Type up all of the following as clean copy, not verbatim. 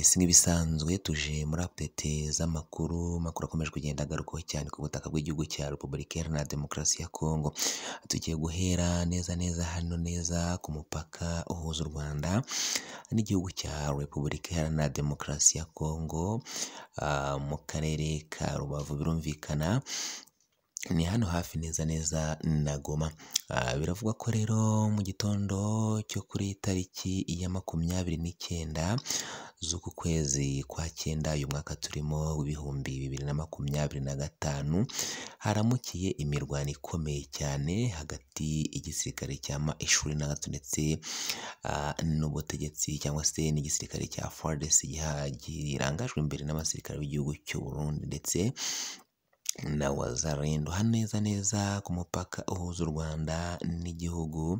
Si nk'ibisanzwe tuje muri update z'amakuru akomeje kugenda agarukaho cyane ku butaka bw'igihugu cya Repubulika Iharanira Demokarasi ya Kongo. Tugiye guhera neza hano ku mupaka uhuza u Rwanda n'igihugu cya Repubulika Iharanira Demokarasi ya Kongo, mu karere ka Rubavu. Birumvikana ni hano hafi neza na Goma. Biravugwa ko rero mu gitondo cyo kuri tariki ya 29 z'uku kwezi kwa 9 uyu mwaka turimo w'ibihumbi 2025 haramukiye imirwano ikomeye cyane hagati y'igisirikare cya M23 ndetse n'ubutegetsi cyangwa se n'igisirikare cya FARDC girangajwe imbere n'abasirikare b'igihugu cy'u Burundi ndetse na Wazalendo. Hano neza ku mupaka uhuza u Rwanda n'igihugu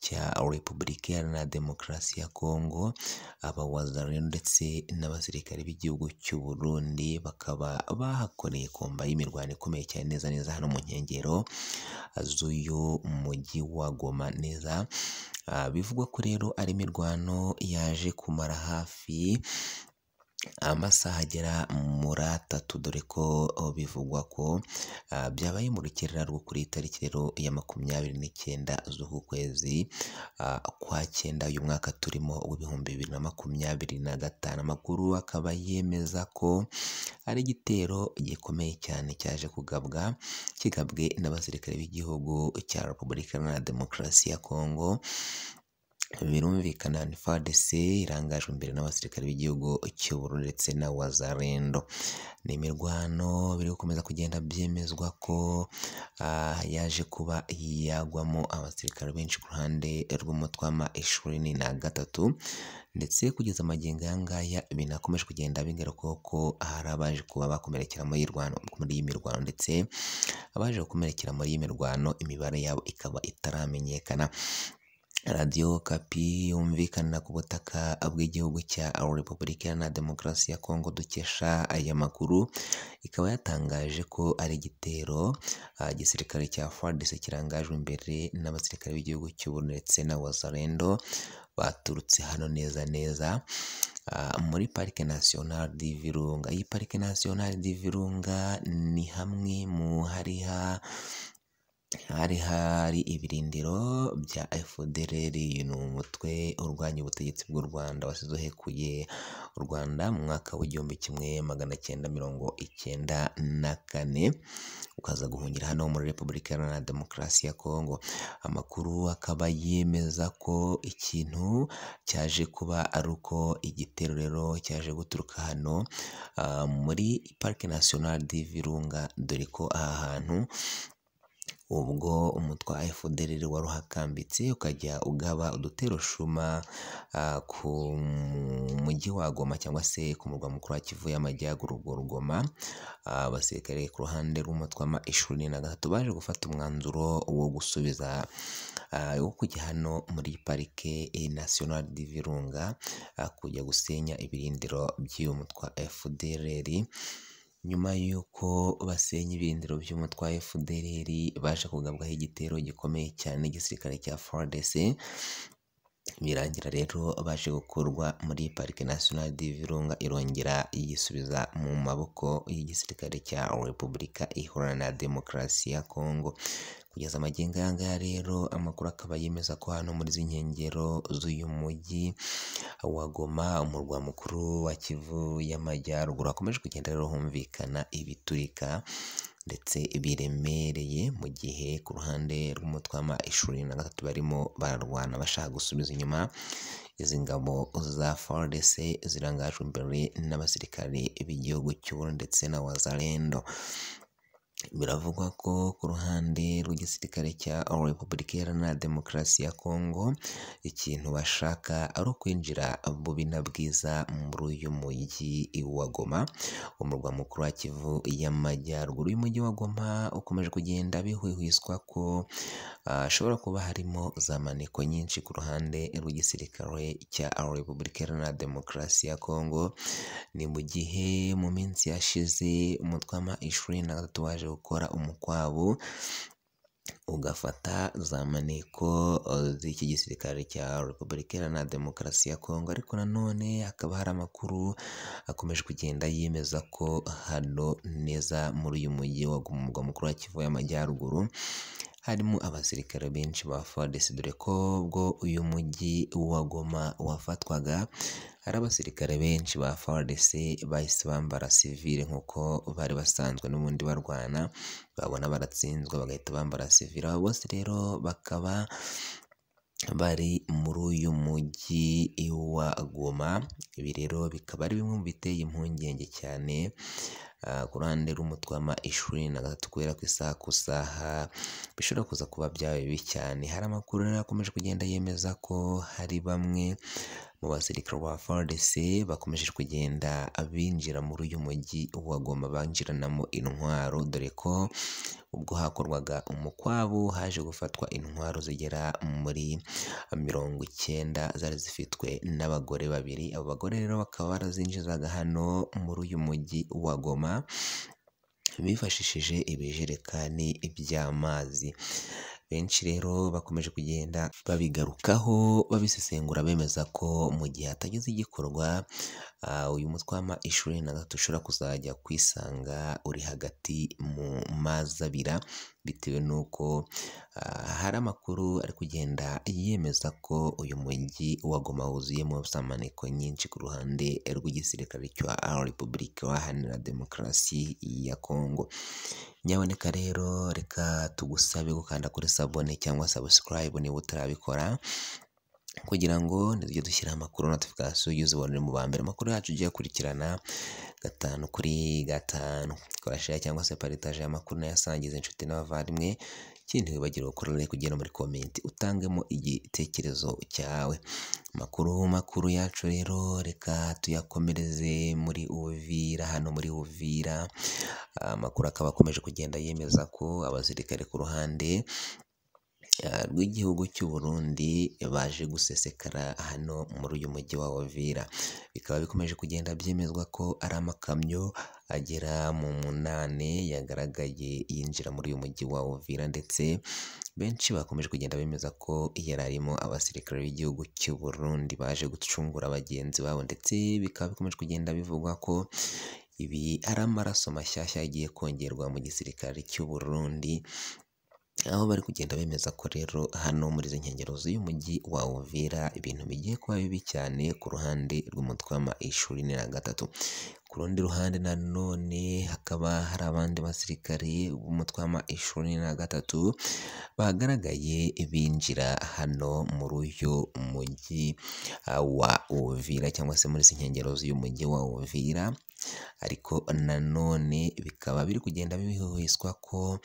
cya Repubulika Iharanira Demokarasi ya Kongo, aba Wazalendo ndetse n'abasirikare b'igihugu cy'u Burundi bakaba bahakoreye komba y'imirwano ikomeye cyane neza hano mu nkengero z'uyu mujyi wa Goma neza. Bivugwa ko rero ari imirwano yaje kumara hafi amasaha agera muri 3, dore ko bivugwa ko byabaye mu rukerera rwo kuri tariki rero ya 29 z'uku kwezi kwa 9 uyu mwaka turimo w'ibihumbi 2025. Amakuru akaba yemeza ko ari igitero gikomeye cyane cyaje kigabwe n'abasirikare b'igihugu cya Repubulika Iharanira Demokarasi ya Kongo. Birumvikana ni FARDC irangajwe imbere n'abasirikare b'igihugu cy'u Burundi ndetse na Wazalendo. Ni imirwano biri gukomeza kugenda byemezwa ko yaje kuba yagwamo abasirikare benshi ku ruhande rw'umutwe wa M23 ndetse kugeza amagingo aya ngaya binakomeje kugenda bigarukaho ko hari abaje kuba bakomerekera muri iyi mirwano ndetse abaje gukomerekera muri iyi mirwano imibare yabo ikaba itaramenyekana. Radio Kapi yumvikana ku butaka bw'igihugu cya Repubulika Iharanira Demokarasi ya Kongo dukesha aya makuru, ikaba yatangaje ko ari igitero igisirikare cya FARDC kirangajwe imbere n'abasirikare b'igihugu cy'u Burundi ndetse na Wazalendo baturutse hano neza muri Parike Nationale du Virunga. Iyi Parike Nationale du Virunga ni hamwe mu hari ibirindiro bya FDLR, ni umutwe urwanya ubutegetsi bw'u Rwanda wasize uhekuye u Rwanda mu mwaka w'1994 ukaza guhungira hano muri Repubulika Iharanira Demokarasi ya Kongo. Amakuru akaba yemeza ko ikintu cyaje kuba ari uko igitero rero cyaje guturuka hano muri Parike Nationale du Virunga, dore ko aha hantu ubwo umutwe wa FDLR wari uhakambitse ukajya ugaba udutero shuma ku mujyi wa Goma cyangwa se ku murwa mukuru wa Kivu y'Amajyaruguru Goma. Abasirikare ku ruhande rw'umutwe wa M23 baje gufata umwanzuro wo gusubiza wo kujya hano muri Parike Nationale du Virunga kujya gusenya ibirindiro by'uyu mutwe wa FDLR. Nyuma y'uko basenya ibirindiro by'umutwe wa FDLR baje kugabwaho igitero gikomeye cyane n'igisirikare cya FARDC, birangira rero baje gukurwa muri Parike Nationale du Virunga irongera yisubiza mu maboko y'igisirikare cya Repubulika Iharanira Demokarasi ya Kongo. Kugeza amagingo aya ngaya rero amakuru akaba yemeza ko hano muri izi nkengero z'uyu mujyi wa Goma, umurwa mukuru wa Kivu y'Amajyaruguru, hakomeje kugenda rero humvikana ibiturika ndetse biremereye, mu gihe ku ruhande rw'umutwe wa M23 barimo bararwana bashaka gusubiza inyuma izi ngabo za FARDC zirangajwe imbere n'abasirikare b'igihugu cy'u Burundi ndetse na Wazalendo. Biravugwa ko ku ruhande rw'igisirikare cya Repubulika Iharanira Demokarasi ya Kongo ikintu bashaka ari ukwinjira bubi na bwiza muri uyu mujyi wa Goma, umurwa mukuru wa Kivu y'Amajyaruguru. Uyu mujyi wa Goma ukomeje kugenda bihwihwiswa ko hashobora kuba harimo za maneko nyinshi ku ruhande rw'igisirikare cya Repubulika Iharanira Demokarasi ya Kongo. Ni mu gihe mu minsi yashize umutwe wa M23 waje gukora umukwabu ugafata za maneko z'iki gisirikare cya Repubulika Iharanira Demokarasi ya Kongo, ariko nanone hakaba hari amakuru akomeje kugenda yemeza ko hano neza muri uyu mujyi wa murwa mukuru wa Kivu y'Amajyaruguru harimo abasirikare benshi ba FARDC, dore ko ubwo uyu mujyi wa Goma wafatwaga hari abasirikare benshi ba FARDC bahise bambara civile nk'uko bari basanzwe n'ubundi barwana, babona baratsinzwe bagahita bambara civile. Abo bose rero bakaba bari muri uyu mujyi wa Goma. Ibi rero bikaba ari bimwe mu biteye impungenge cyane ku ruhande rw'umutwe wa M23 kubera ko isaha ku isaha bishobora kuza kuba byaba bibi cyane. Hari amakuru rero akomeje kugenda yemeza ko hari bamwe mu basirikare ba FARDC bakomeje kugenda binjira muri uyu mujyi wa Goma banjiranamo intwaro, dore ko ubwo hakorwaga umukwabu haje gufatwa intwaro zigera muri 90 zari zifitwe n'abagore babiri. Abo bagore rero bakaba barazinjizaga hano muri uyu mujyi wa Goma bifashishije ibijerekani by'amazi. Benshi rero bakomeje kugenda babigarukaho babisesengura bemeza ko mu gihe hatagize igikorwa uyu mutwe wa M23 ushobora kuzajya kwisanga uri hagati mu mazi abira, bitewe n'uko hari amakuru ari kugenda yemeza ko uyu mujyi wa Goma wuzuyemo za maneko nyinshi ku ruhande rw'igisirikare cya Repubulika Iharanira Demokarasi ya Kongo. Nyaboneka rero reka tugusabe gukanda kuri sabone cyangwa subscribe niba utarabikora, kugira ngo nizajye dushyira amakuru notification ujye uzibonera mu ba mbere. Amakuru yacu ugiye kurikirana 5 kuri 5. Kora share cyangwa se partage amakuru nayasangiza inshuti n'abavandimwe. Ikindi wibagirwa gukora like kugera muri comment utangemo igitekerezo cyawe. Makuru yacu rero reka tuyakomereze muri Uvira. Hano muri Uvira amakuru akaba akomeje kugenda yemeza ko abasirikare ku ruhande rw'igihugu cy'u Burundi baje gusesekara hano muri uyu mujyi wa Uvira. Bikaba bikomeje kugenda byemezwa ko ari amakamyo agera mu 8 yagaragaye yinjira muri uyu mujyi wa Uvira, ndetse benshi bakomeje kugenda bemeza ko yari arimo abasirikare b'igihugu cy'u Burundi baje gucungura bagenzi babo, ndetse bikaba bikomeje kugenda bivugwa ko ibi ari amaraso mashyashya agiye kongerwa mu gisirikare cy'u Burundi, aho bari kugenda bemeza ko rero hano muri izi nkengero z'uyu mujyi wa Uvira ibintu bigiye kuba bibi cyane ku ruhande rw'umutwe wa M23. Ku rundi ruhande nanone hakaba hari abandi basirikare b'umutwe wa M23 bagaragaye binjira hano muri uyu mujyi wa Uvira, cyangwa se muri izi nkengero z'uyu mujyi wa Uvira, ariko nanone bikaba biri kugenda bihuhiswa ko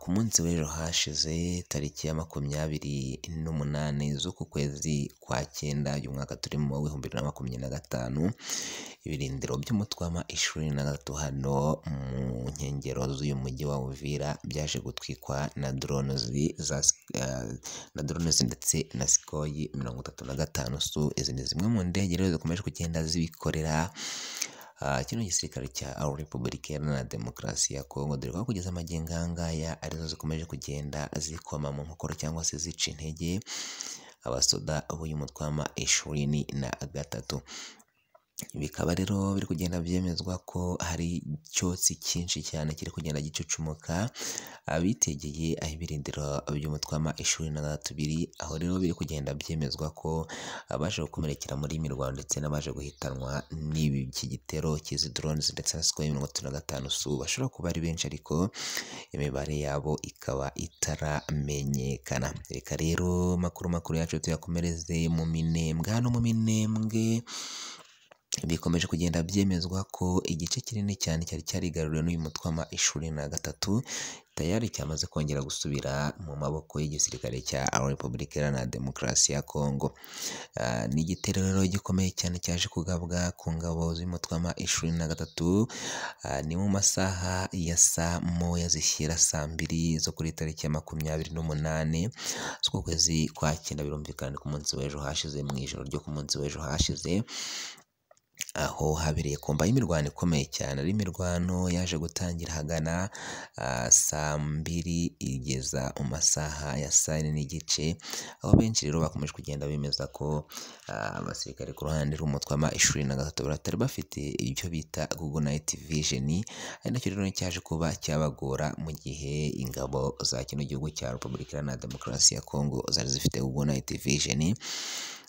ku munsi w'ejo hashize tariki ya 28 z'uku kwezi kwa 9 uyu mwaka turimo 2025, ibirindiro by'umutwe wa M23 hano mu nkengero z'uyu mujyi wa Uvira byaje gutwikwa na drones ndetse na Sukhoi 35. Izi ni zimwe mu ndege rero zikomeje kugenda zibikorera kino gisirikare cya Repubulika Iharanira Demokarasi ya Kongo, dore ko kugeza amagingo ngaya arizo zikomeje kugenda zikoma mu nkokora cyangwa se zica intege abasoda b'uyu mutwe wa M23. Bikaba rero biri kugenda byemezwa ko hari icyotsi cyinshi cyane kiri kugenda gicucumuka abitegeye aho ibirindiro by'umutwe wa M23 biri, aho rero biri kugenda byemezwa ko abaje gukomerekera muri mirwano ndetse n'abaje guhitanwa n'ibi gitero cy'izi drones ndetse na Sukhoi 35 bashobora kuba ari benshi, ariko imibare yabo ikaba itaramenyekana. Reka rero makuru yacu tuyakomereze mu Minembwe. Hano mu Minembwe bikomeje kugenda byemezwa ko igice kinini cyane cyari cyarigaruriwe n'uyu mutwe wa M23 tayari cyamaze kongera gusubira mu maboko y'igisirikare cya Repubulika Iharanira Demokarasi ya Kongo. Ni igitero rero gikomeye cyane cyaje kugabwa ku ngabo z'umutwe wa M23 ni mu masaha ya saa moya zishyira saa 2 zo kuri tariki ya 28 z'ukwezi kwa 9. Birumvikana ku munsi w'ejo hashize, mu ijoro ryo ku munsi w'ejo hashize, aho habereye komba y'imirwano ikomeye cyane, ari imirwano yaje gutangira hagana saa mbiri igeza mu masaha ya saa yine n'igice, aho benshi rero bakomeje kugenda bemeza ko abasirikare ku ruhande rw'umutwe wa M23 batari bafite icyo bita Google Night Vision, ari nacyo rero cyaje kuba cyabagora mu gihe ingabo za kino gihugu cya Repubulika Iharanira Demokarasi ya Kongo zari zifite Google Night Vision,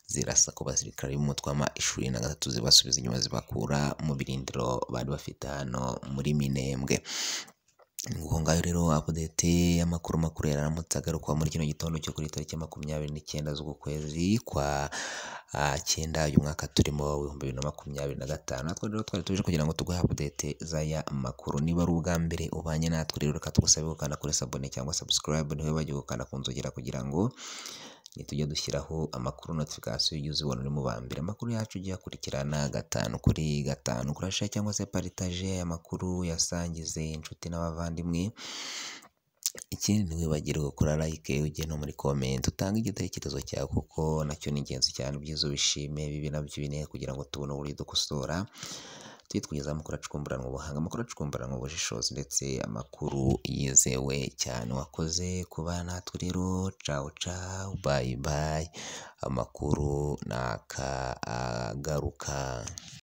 zirasa ku basirikare b'umutwe wa M23 zibasubiza inyuma zibakura mu birindiro bari bafite hano muri Minembwe. Nguko ngayo rero update y'amakuru yararamutse agaruka muri kino gitondo cyo kuri tariki 29 z'uku kwezi kwa 9 uyu mwaka turimo 2025. Natwe rero twari tuje kugira ngo tuguhe update z'aya makuru. Niba ari ubwa mbere ubanye natwe rero reka tugusabe gukanda kuri sabone cyangwa subscribe, niwe bagiye gukanda ku nzogera kugira ngo nitujya dushyiraho amakuru notification y'uzibona uri mu bambere. Amakuru yacu ugiye akurikirana 5 kuri 5, kurasha cyangwa se partage amakuru yasangize inshuti n'abavandimwe. Ikindi ntiwibagire gukora like, ujye no muri comment utanga igitekerezo cyawe kuko nacyo ni ingenzi cyane. Byiza ubishime, bibi nabyo bine kugira ngo tubone uburyo dukosora twitwiza amakuru acukumburanwa ubuhanga, amakuru acukumburanwa ubushishozi ndetse amakuru yizewe cyane. Wakoze kuba natwe rero, ciao ciao, bye bye, amakuru nakagaruka.